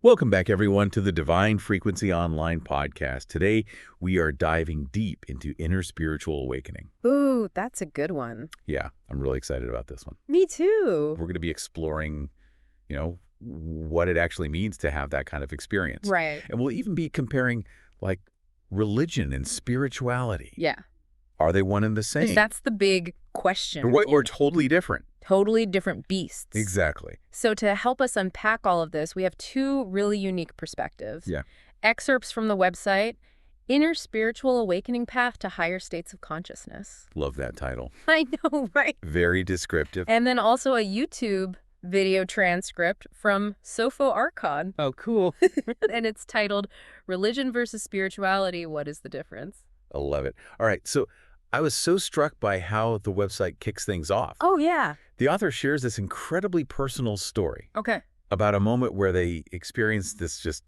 Welcome back, everyone, to the Divine Frequency Online podcast. Today, we are diving deep into inner spiritual awakening. Ooh, that's a good one. Yeah, I'm really excited about this one. Me too. We're going to be exploring, what it actually means to have that kind of experience. Right. And we'll even be comparing, like, religion and spirituality. Yeah. Are they one and the same? That's the big question. Or totally different. Totally different beasts. Exactly. So to help us unpack all of this, we have two really unique perspectives. Yeah. Excerpts from the website, Inner Spiritual Awakening Path to Higher States of Consciousness. Love that title. I know, right? Very descriptive. And then also a YouTube video transcript from Sofo Archon. Oh, cool. And it's titled, Religion versus Spirituality, What is the Difference? I love it. All right, so I was so struck by how the website kicks things off. Oh, yeah. The author shares this incredibly personal story Okay. about a moment where they experienced this just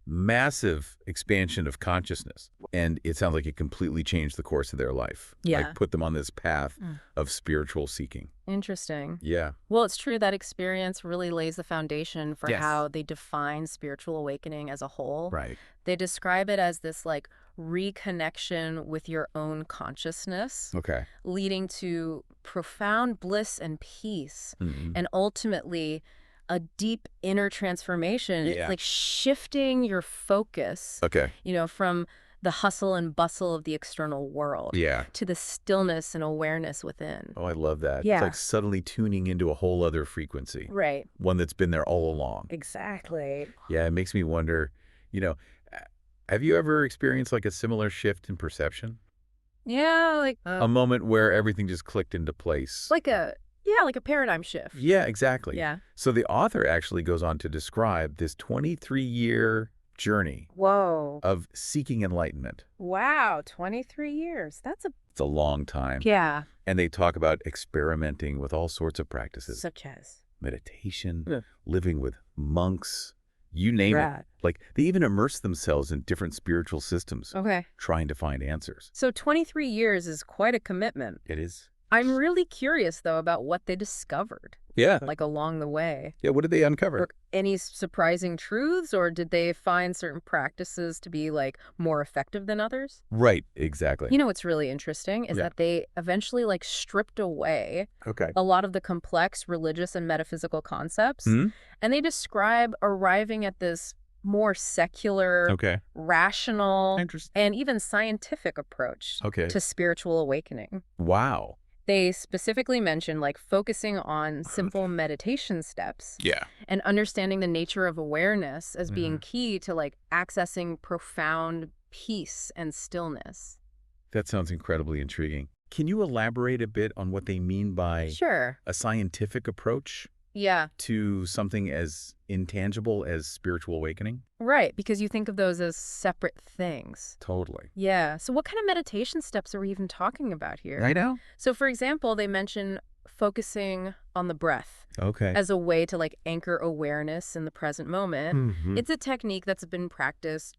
massive expansion of consciousness. And it sounds like it completely changed the course of their life. Yeah. Like put them on this path Mm. of spiritual seeking. Interesting. Yeah. Well, it's true that experience really lays the foundation for Yes. how they define spiritual awakening as a whole. Right. They describe it as this like reconnection with your own consciousness, Okay. leading to profound bliss and peace, Mhm. and ultimately a deep inner transformation. Yeah. It's like shifting your focus, Okay. from the hustle and bustle of the external world Yeah. to the stillness and awareness within. Oh, I love that. Yeah. It's like suddenly tuning into a whole other frequency. Right. One that's been there all along. Exactly. Yeah, it makes me wonder, have you ever experienced like a similar shift in perception? Yeah, like A moment where everything just clicked into place. like a paradigm shift. Yeah, exactly. Yeah. So the author actually goes on to describe this 23-year journey Whoa. of seeking enlightenment. Wow, 23 years. That's a It's a long time. yeah. And they talk about experimenting with all sorts of practices. Such as Meditation, Yeah. living with monks, you name it. Rad. Like they even immerse themselves in different spiritual systems, Okay. trying to find answers. So 23 years is quite a commitment. It is. I'm really curious though about what they discovered Yeah. like along the way. Yeah, what did they uncover? Or any surprising truths, or did they find certain practices to be like more effective than others? Right, exactly. What's really interesting is Yeah. that they eventually like stripped away Okay. a lot of the complex religious and metaphysical concepts. Hmm? And they describe arriving at this more secular, Okay. rational, Interesting. and even scientific approach Okay. to spiritual awakening. Wow. They specifically mention like focusing on simple meditation steps Yeah. and understanding the nature of awareness as being key to like accessing profound peace and stillness. That sounds incredibly intriguing. Can you elaborate a bit on what they mean by Sure. a scientific approach Yeah. to something as intangible as spiritual awakening? Right. Because you think of those as separate things. Totally. Yeah. So what kind of meditation steps are we even talking about here? I know. So for example, they mention focusing on the breath Okay. as a way to like anchor awareness in the present moment. Mhm. It's a technique that's been practiced,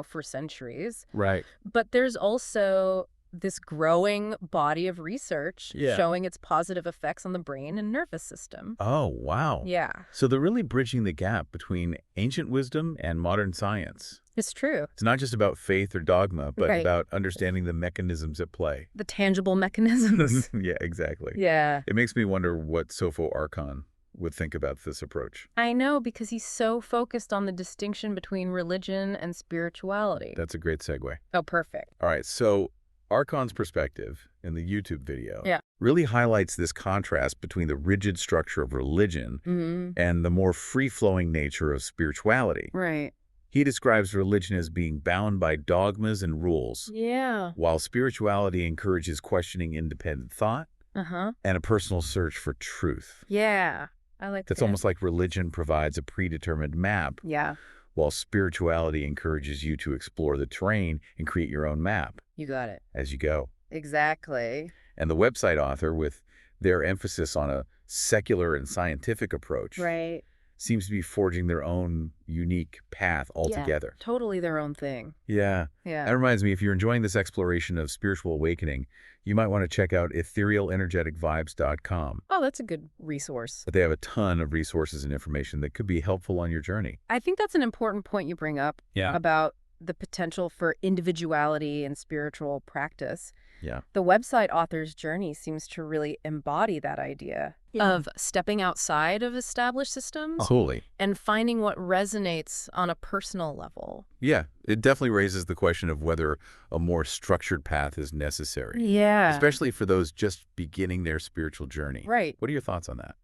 for centuries. Right. But there's also this growing body of research Yeah. showing its positive effects on the brain and nervous system. Oh, wow. Yeah, So they're really bridging the gap between ancient wisdom and modern science. it's true. It's not just about faith or dogma, but Right. about understanding the mechanisms at play. The tangible mechanisms. Yeah, exactly. Yeah. It makes me wonder what Sofo Archon would think about this approach. I know, because he's so focused on the distinction between religion and spirituality. That's a great segue. Oh, perfect. All right, so Archon's perspective in the YouTube video Yeah. really highlights this contrast between the rigid structure of religion Hmm. and the more free-flowing nature of spirituality. Right. He describes religion as being bound by dogmas and rules, Yeah. while spirituality encourages questioning independent thought Uh-huh. and a personal search for truth. Yeah. I like That's that. almost like religion provides a predetermined map, Yeah, while spirituality encourages you to explore the terrain and create your own map you got it. as you go. Exactly. And the website author, with their emphasis on a secular and scientific approach, Right. seems to be forging their own unique path altogether. Yeah, totally their own thing. Yeah. Yeah. That reminds me, if you're enjoying this exploration of spiritual awakening, you might want to check out etherealenergeticvibes.com. Oh, that's a good resource. But they have a ton of resources and information that could be helpful on your journey. I think that's an important point you bring up about the potential for individuality in spiritual practice. Yeah. The website Author's Journey seems to really embody that idea of stepping outside of established systems Totally. and finding what resonates on a personal level. Yeah, it definitely raises the question of whether a more structured path is necessary. Yeah. Especially for those just beginning their spiritual journey. Right. What are your thoughts on that?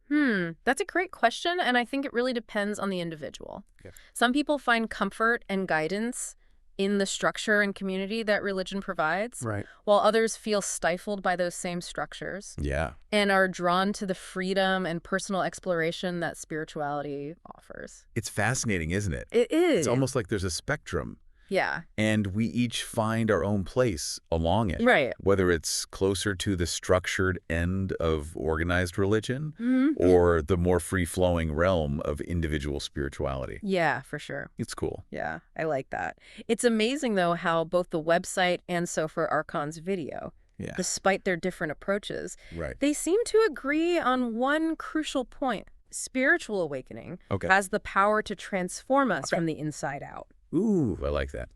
That's a great question, and I think it really depends on the individual. Yeah. Some people find comfort and guidance in the structure and community that religion provides, Right. while others feel stifled by those same structures Yeah. and are drawn to the freedom and personal exploration that spirituality offers. It's fascinating, isn't it? It is. It's almost like there's a spectrum, Yeah. and we each find our own place along it. Right. Whether it's closer to the structured end of organized religion Mm-hmm. or the more free-flowing realm of individual spirituality. Yeah, for sure. It's cool. Yeah, I like that. It's amazing, though, how both the website and Sofer Archon's video, Yeah. despite their different approaches, Right. they seem to agree on one crucial point. Spiritual awakening Okay. has the power to transform us from the inside out. Ooh, I like that.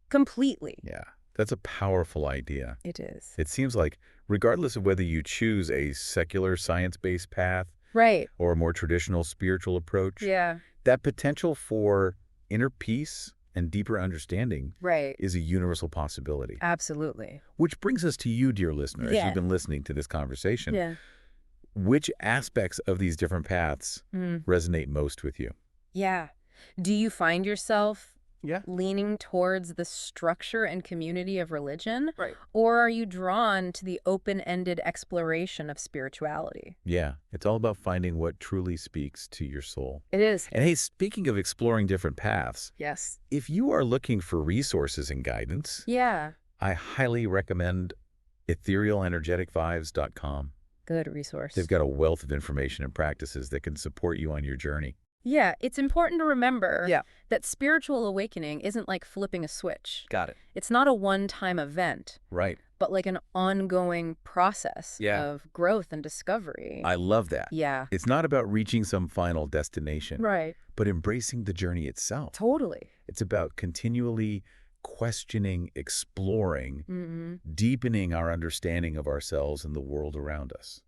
Completely. Yeah. That's a powerful idea. It is. It seems like regardless of whether you choose a secular science-based path Right. or a more traditional spiritual approach, Yeah. that potential for inner peace and deeper understanding Right. is a universal possibility. Absolutely. Which brings us to you, dear listener, as Yeah. you've been listening to this conversation. Yeah. Which aspects of these different paths resonate most with you? Yeah. Do you find yourself Yeah. leaning towards the structure and community of religion? Right. Or are you drawn to the open-ended exploration of spirituality? Yeah. It's all about finding what truly speaks to your soul. It is. And hey, speaking of exploring different paths, Yes. if you are looking for resources and guidance, Yeah. I highly recommend etherealenergeticvibes.com. Good resource. They've got a wealth of information and practices that can support you on your journey. Yeah, it's important to remember Yeah. that spiritual awakening isn't like flipping a switch. Got it. It's not a one-time event, Right. but like an ongoing process Yeah. of growth and discovery. I love that. Yeah. It's not about reaching some final destination, Right. but embracing the journey itself. Totally. It's about continually questioning, exploring, Mm-hmm. deepening our understanding of ourselves and the world around us.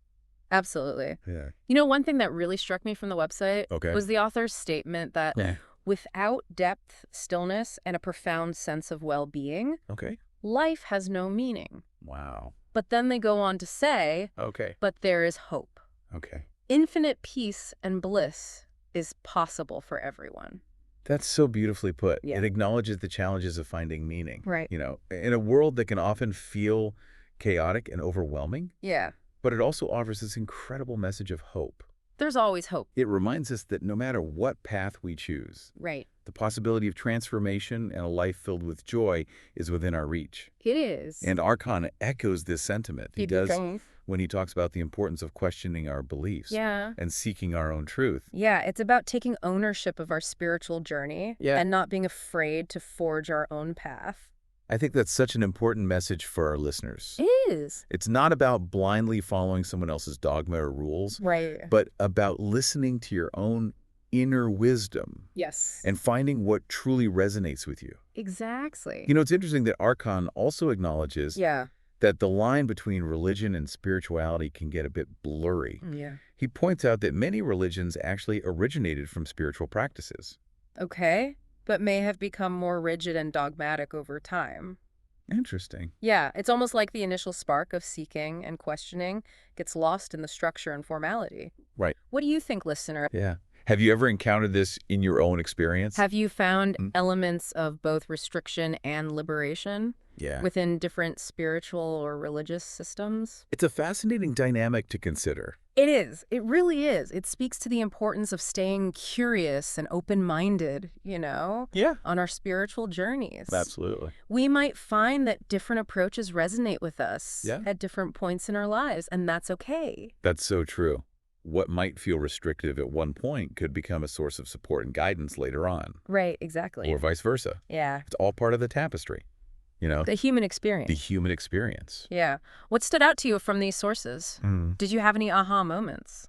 Absolutely. Yeah. You know, one thing that really struck me from the website Okay. was the author's statement that Yeah. without depth, stillness, and a profound sense of well-being, Okay. life has no meaning. Wow. But then they go on to say, Okay. but there is hope. Okay. Infinite peace and bliss is possible for everyone. That's so beautifully put. Yeah. It acknowledges the challenges of finding meaning. Right. You know, in a world that can often feel chaotic and overwhelming, Yeah. but it also offers this incredible message of hope. There's always hope. It reminds us that no matter what path we choose, Right. the possibility of transformation and a life filled with joy is within our reach. It is. And Archon echoes this sentiment. He does does. when he talks about the importance of questioning our beliefs Yeah. and seeking our own truth. Yeah, it's about taking ownership of our spiritual journey and not being afraid to forge our own path. I think that's such an important message for our listeners. It is. It's not about blindly following someone else's dogma or rules, Right. but about listening to your own inner wisdom Yes. and finding what truly resonates with you. Exactly. You know, it's interesting that Archon also acknowledges Yeah. that the line between religion and spirituality can get a bit blurry. Yeah. He points out that many religions actually originated from spiritual practices. Okay. But may have become more rigid and dogmatic over time. Interesting. Yeah, it's almost like the initial spark of seeking and questioning gets lost in the structure and formality. Right. What do you think, listener? Yeah. Have you ever encountered this in your own experience? Have you found Mm. elements of both restriction and liberation Yeah. within different spiritual or religious systems? It's a fascinating dynamic to consider. It is. It really is. It speaks to the importance of staying curious and open-minded, Yeah. on our spiritual journeys. Absolutely. We might find that different approaches resonate with us Yeah. at different points in our lives, and that's okay. That's so true. what might feel restrictive at one point could become a source of support and guidance later on, Right, exactly. or vice versa. Yeah. It's all part of the tapestry, The human the experience. human experience. Yeah. What stood out to you from these sources? Did you have any aha moments?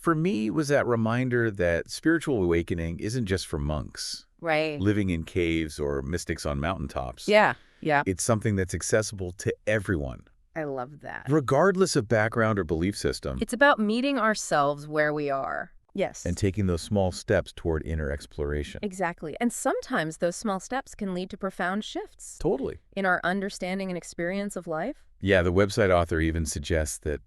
For me, it was that reminder that spiritual awakening isn't just for monks Right. living in caves or mystics on mountaintops. Yeah. Yeah. It's something that's accessible to everyone, I love that. regardless of background or belief system, It's about meeting ourselves where we are. Yes. and taking those small steps toward inner exploration. Exactly. And sometimes those small steps can lead to profound shifts Totally. in our understanding and experience of life. Yeah, the website author even suggests that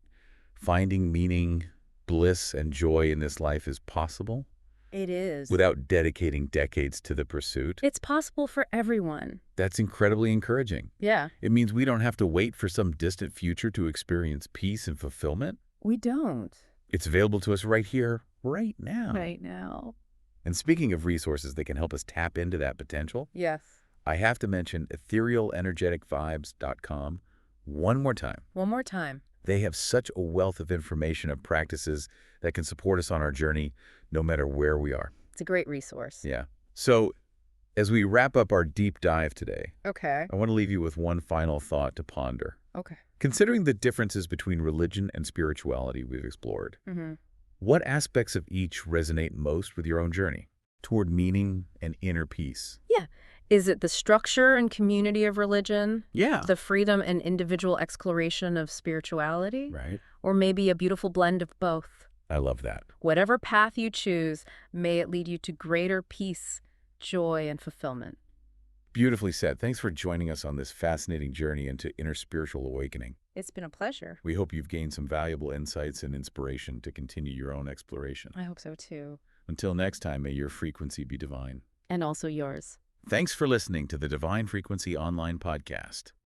finding meaning, bliss, and joy in this life is possible It is. without dedicating decades to the pursuit. It's possible for everyone. That's incredibly encouraging. Yeah. It means we don't have to wait for some distant future to experience peace and fulfillment. We don't. It's available to us right here, right now. Right now. And speaking of resources that can help us tap into that potential, Yes. I have to mention etherealenergeticvibes.com one more time. One more time. They have such a wealth of information and practices that can support us on our journey no matter where we are. It's a great resource. Yeah. So as we wrap up our deep dive today, Okay. I want to leave you with one final thought to ponder. Okay. Considering the differences between religion and spirituality we've explored, Mm-hmm. what aspects of each resonate most with your own journey toward meaning and inner peace? Yeah. Is it the structure and community of religion, Yeah. the freedom and individual exploration of spirituality, Right. or maybe a beautiful blend of both? I love that. Whatever path you choose, may it lead you to greater peace, joy, and fulfillment. Beautifully said. Thanks for joining us on this fascinating journey into inner spiritual awakening. It's been a pleasure. We hope you've gained some valuable insights and inspiration to continue your own exploration. I hope so too. Until next time, may your frequency be divine. And also yours. Thanks for listening to the Divine Frequency Online Podcast.